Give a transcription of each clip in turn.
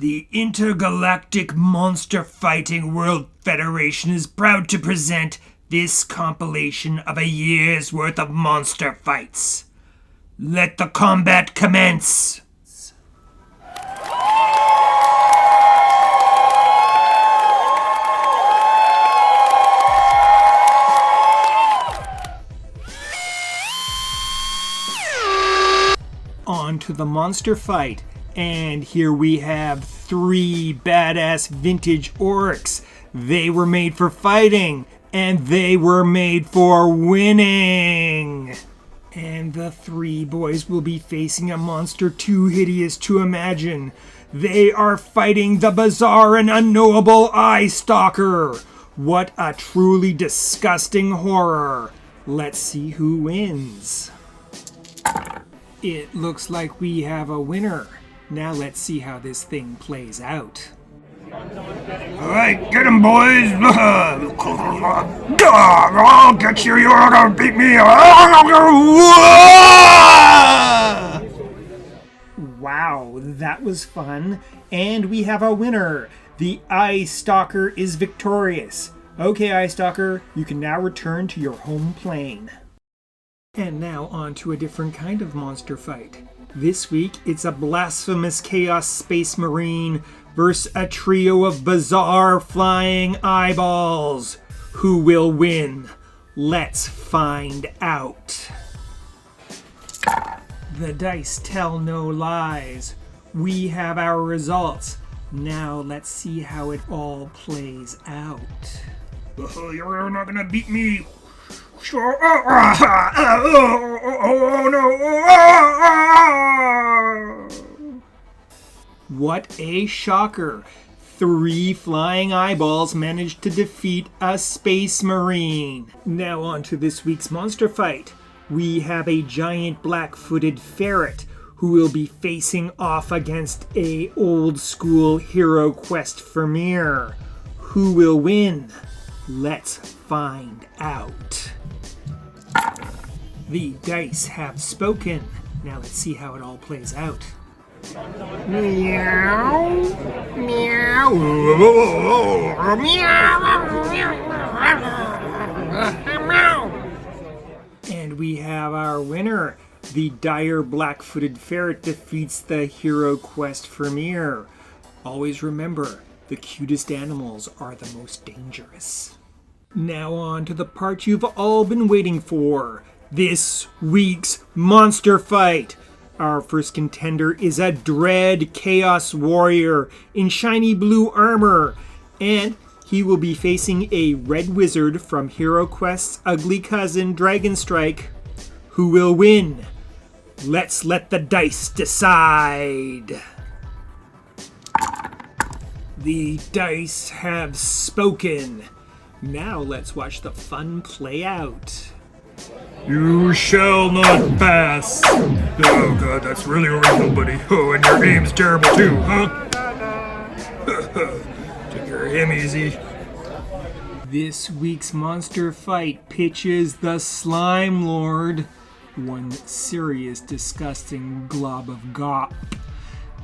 The Intergalactic Monster Fighting World Federation is proud to present this compilation of a year's worth of monster fights. Let the combat commence! On to the monster fight. And here we have 3 badass vintage orcs. They were made for fighting, and they were made for winning. And the 3 boys will be facing a monster too hideous to imagine. They are fighting the bizarre and unknowable eye stalker. What a truly disgusting horror. Let's see who wins. It looks like we have a winner. Now let's see how this thing plays out. Alright, get him, boys! I'll get you, you're gonna beat me! Wow, that was fun. And we have a winner. The Eye Stalker is victorious. Okay, Eye Stalker, you can now return to your home plane. And now on to a different kind of monster fight. This week, it's a blasphemous chaos space marine versus a trio of bizarre flying eyeballs. Who will win? Let's find out. The dice tell no lies. We have our results. Now let's see how it all plays out. You're not gonna beat me! Oh no! What a shocker! 3 flying eyeballs managed to defeat a space marine. Now on to this week's monster fight. We have a giant black-footed ferret who will be facing off against a old-school heroquest Vermeer. Who will win? Let's find out. The dice have spoken. Now let's see how it all plays out. Meow. Meow. Meow. And we have our winner. The dire black-footed ferret defeats the heroquest Vermeer. Always remember, the cutest animals are the most dangerous. Now on to the part you've all been waiting for. This week's monster fight. Our first contender is a dread chaos warrior in shiny blue armor. And he will be facing a red wizard from HeroQuest's ugly cousin Dragonstrike. Who will win? Let's let the dice decide. The dice have spoken. Now let's watch the fun play out. You shall not pass! Oh god, that's really original, buddy. Oh, and your aim's terrible too, huh? Take your aim easy. This week's monster fight pitches the Slime Lord, one serious, disgusting glob of gop,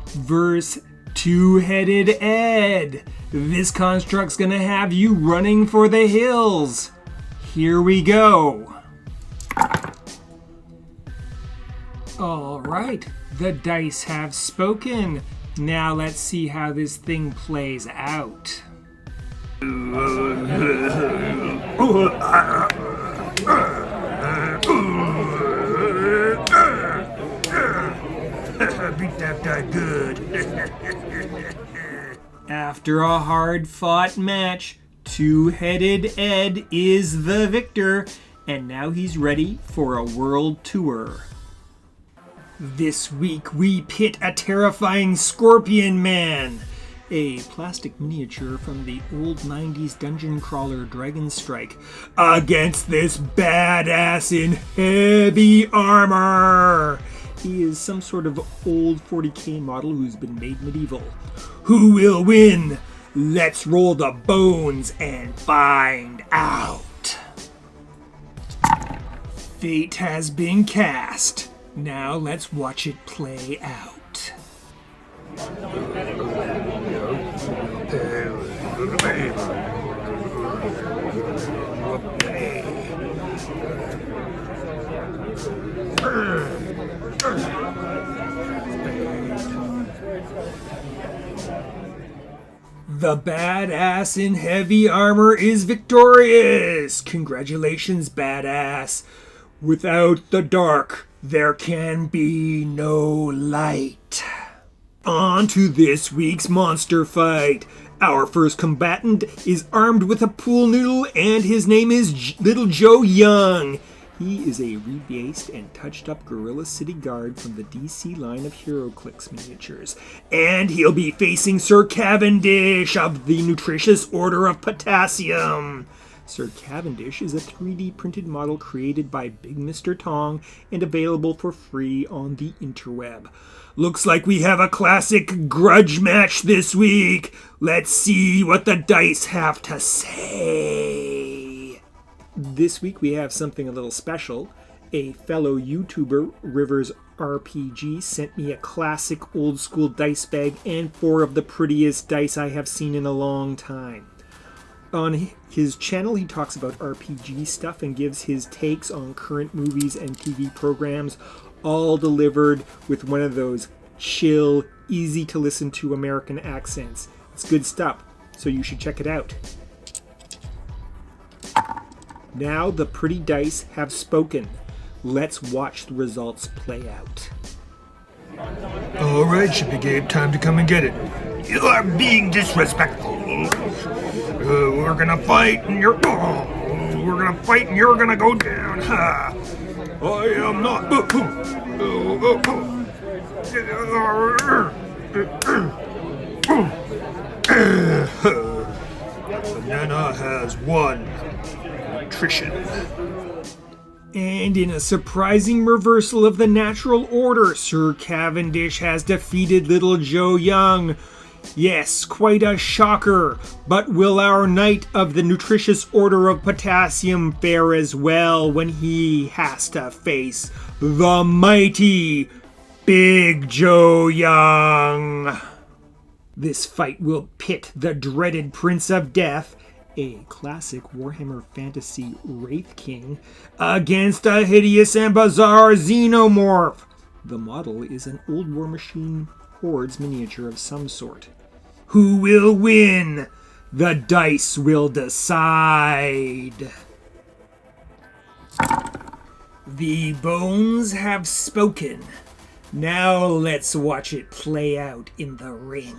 versus Two-Headed Ed. This construct's gonna have you running for the hills. Here we go. All right, the dice have spoken. Now let's see how this thing plays out. Beat that guy good. After a hard-fought match, Two-Headed Ed is the victor, and now he's ready for a world tour. This week we pit a terrifying Scorpion Man, a plastic miniature from the old 90s dungeon crawler Dragonstrike, against this badass in heavy armor. He is some sort of old 40k model who's been made medieval. Who will win? Let's roll the bones and find out. Fate has been cast. Now let's watch it play out. The badass in heavy armor is victorious! Congratulations, badass! Without the dark, there can be no light. On to this week's monster fight. Our first combatant is armed with a pool noodle and his name is Little Joe Young. He is a rebased and touched up Gorilla City Guard from the DC line of HeroClix miniatures. And he'll be facing Sir Cavendish of the Nutritious Order of Potassium. Sir Cavendish is a 3D printed model created by Big Mr. Tong and available for free on the interweb. Looks like we have a classic grudge match this week. Let's see what the dice have to say. This week we have something a little special. A fellow YouTuber, Rivers RPG, sent me a classic old school dice bag and 4 of the prettiest dice I have seen in a long time. On his channel, he talks about RPG stuff and gives his takes on current movies and TV programs, all delivered with one of those chill, easy to listen to American accents. It's good stuff, so you should check it out. Now the pretty dice have spoken. Let's watch the results play out. Alright, Shippy Gabe, time to come and get it. You are being disrespectful. We're gonna fight and you're gonna go down. Ha! I am not. Banana has 1 nutrition. And in a surprising reversal of the natural order, Sir Cavendish has defeated Little Joe Young. Yes, quite a shocker, but will our Knight of the Nutritious Order of Potassium fare as well when he has to face the mighty Big Joe Young? This fight will pit the dreaded Prince of Death, a classic Warhammer Fantasy Wraith King, against a hideous and bizarre xenomorph. The model is an old War Machine Hordes miniature of some sort. Who will win? The dice will decide. The bones have spoken. Now let's watch it play out in the ring.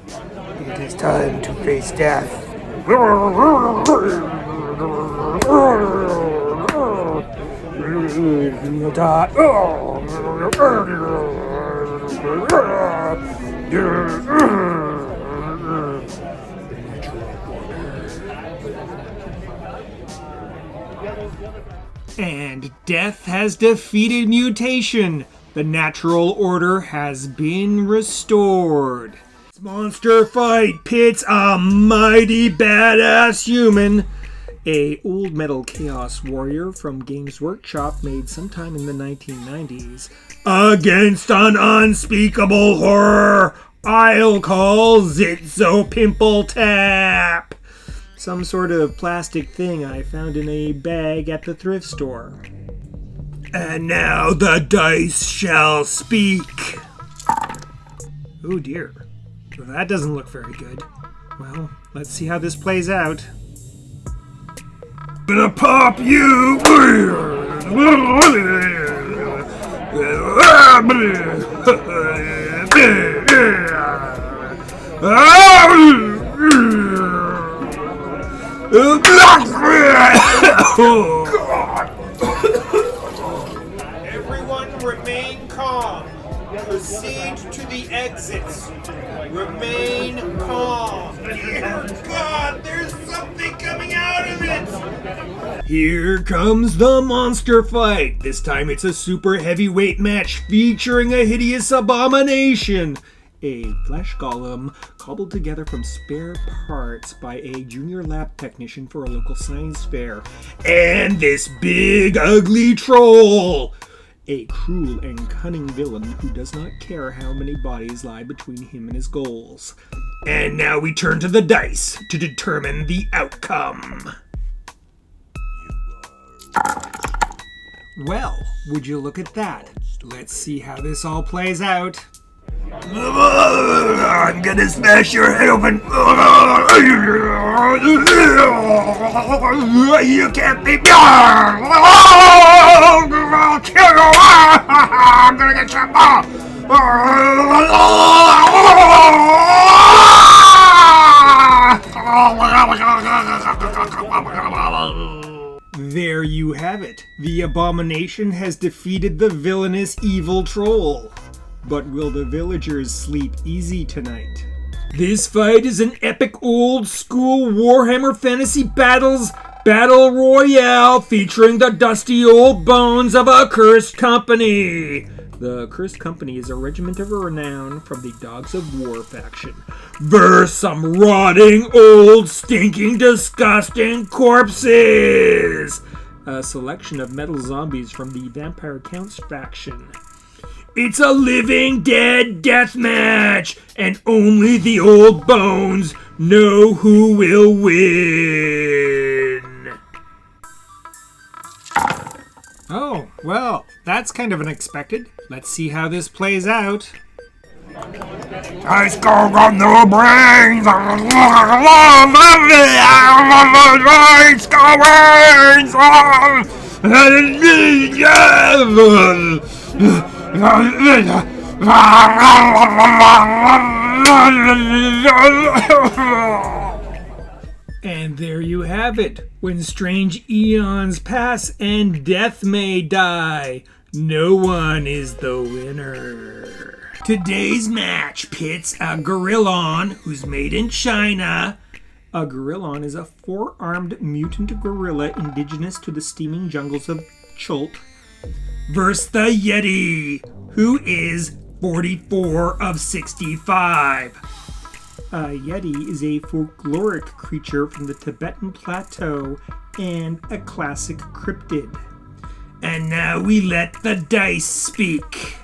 It is time to face death. And death has defeated mutation. The natural order has been restored. This monster fight pits a mighty badass human, a old metal chaos warrior from Games Workshop made sometime in the 1990s, against an unspeakable horror I'll call Zito Pimple Tap. Some sort of plastic thing I found in a bag at the thrift store. And now the dice shall speak. Oh dear. Well, that doesn't look very good. Well, let's see how this plays out. Gonna pop you! Everyone remain calm. Proceed to the exits. Remain calm. Dear God, there's something coming out of it! Here comes the monster fight. This time it's a super heavyweight match featuring a hideous abomination. A flesh golem cobbled together from spare parts by a junior lab technician for a local science fair. And this big ugly troll. A cruel and cunning villain who does not care how many bodies lie between him and his goals. And now we turn to the dice to determine the outcome. Well, would you look at that? Let's see how this all plays out. I'm gonna smash your head open. You can't beat me. I'll kill you. I'm gonna get you. There you have it. The Abomination has defeated the villainous evil troll. But will the villagers sleep easy tonight? This fight is an epic old school Warhammer Fantasy Battles Battle Royale featuring the dusty old bones of a cursed company. The Cursed Company is a regiment of renown from the Dogs of War faction versus some rotting, old, stinking, disgusting corpses. A selection of metal zombies from the Vampire Counts faction. It's a living dead deathmatch, and only the old bones know who will win. Oh, well, that's kind of unexpected. Let's see how this plays out. I still got no brains. I And there you have it. When strange eons pass and death may die, no one is the winner. Today's match pits a Gorillon, who's made in China. A Gorillon is a four-armed mutant gorilla indigenous to the steaming jungles of Chult, versus the Yeti, who is 44 of 65. A Yeti is a folkloric creature from the Tibetan Plateau and a classic cryptid. And now we let the dice speak.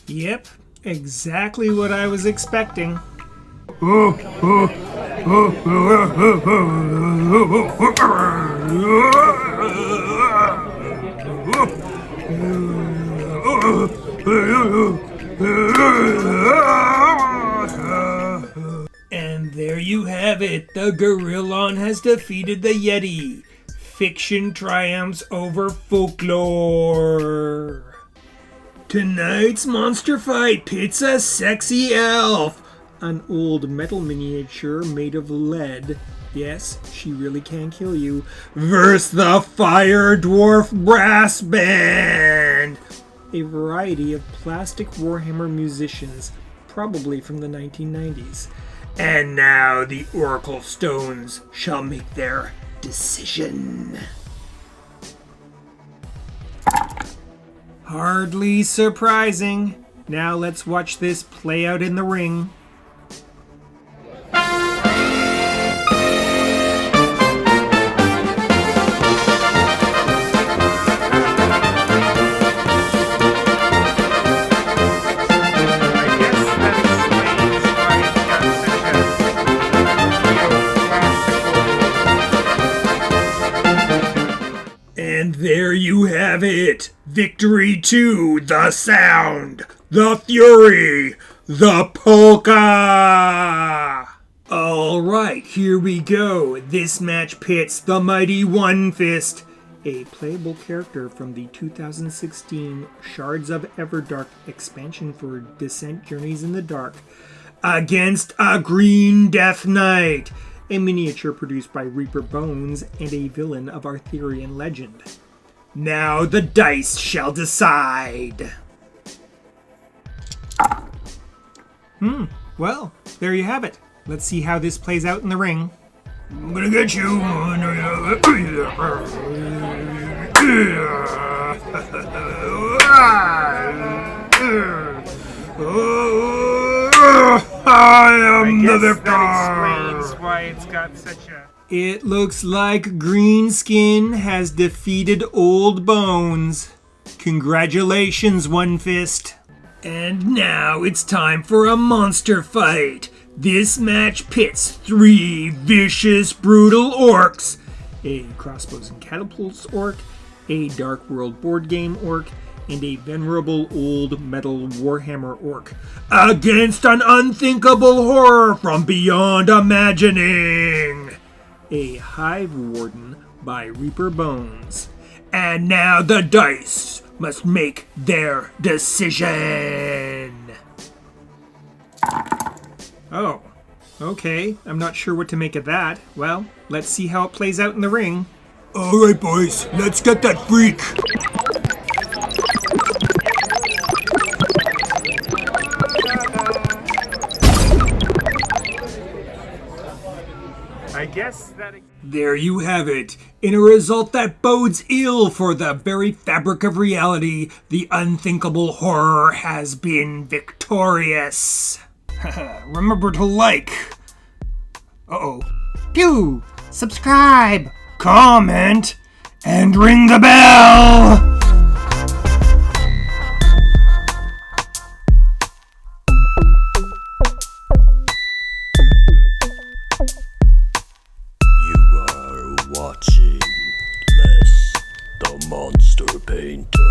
Yep, exactly what I was expecting. And there you have it. The Gorillon has defeated the Yeti. Fiction triumphs over folklore. Tonight's monster fight pits a sexy elf, an old metal miniature made of lead. Yes, she really can kill you. Versus the fire dwarf brass band. A variety of plastic Warhammer musicians, probably from the 1990s. And now the Oracle Stones shall make their decision. Hardly surprising. Now let's watch this play out in the ring. And there you have it! Victory to the sound, the fury, the polka! Alright, here we go. This match pits the mighty One Fist, a playable character from the 2016 Shards of Everdark expansion for Descent Journeys in the Dark, against a Green Death Knight, a miniature produced by Reaper Bones and a villain of Arthurian legend. Now the dice shall decide. Well, there you have it. Let's see how this plays out in the ring. I'm gonna get you. I am the victor. That explains why it's got such a... It looks like Greenskin has defeated Old Bones. Congratulations, One Fist. And now it's time for a monster fight. This match pits 3 vicious, brutal orcs. A crossbows and catapults orc, a Dark World board game orc, and a venerable old metal warhammer orc against an unthinkable horror from beyond imagining. A hive warden by Reaper Bones. And now the dice must make their decision. Oh, okay. I'm not sure what to make of that. Well, let's see how it plays out in the ring. Alright, boys, let's get that freak. I guess that. There you have it. In a result that bodes ill for the very fabric of reality, the unthinkable horror has been victorious. Remember to like. Pew! Subscribe! Comment! And ring the bell! You are watching Les the Monster Painter.